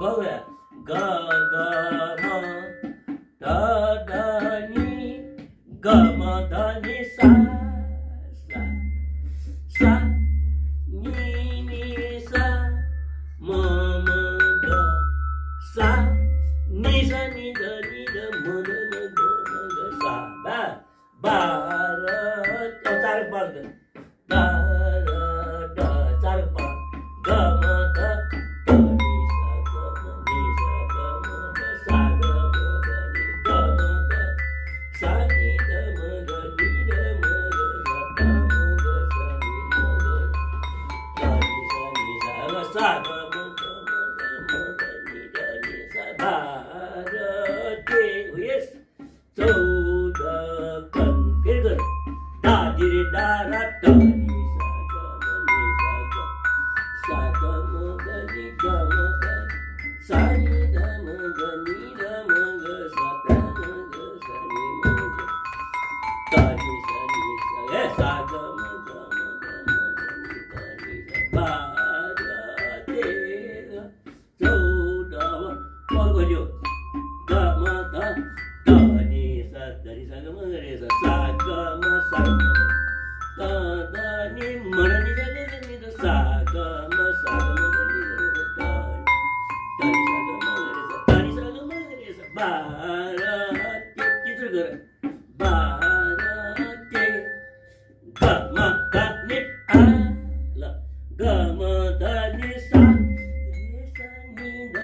बघूया. ग ग म ध ध नि ग म ध नि सा सा सा नि नि सा म म ग सा नि सा नि ध म ग सा बा भारत चार पाच भारत चार पाच ग म ध ध नि सा ग म ध सा ग म ध नि ग म ध सा नि ध म ग नि ध म ग सा ध म ग सा नि म ग ध नि सा ग सा ग म ग म ग म ग नि ध नि सा भारते येस चौदकन फिर कर दा दी रे दा रा द नि सा ग म नि सा ग म ग नि ग म ग सा नि ध म ग नि ध म ग सा ध म ग सा नि म ग द नि सा ए सा ग म ग म ग म ग नि ध नि सा भारते चौदह और बोलियो ग म ध द नि सा द नि सा ग म ग रे सा ग म सा ग म ग द द नि म नि सा ग नि द सा ग म सा ग म ग नि द द द नि सा ग म ग रे सा द नि सा ग म ग रे सा भारत किती कर भारते ग म ध नि आ ल ग म ध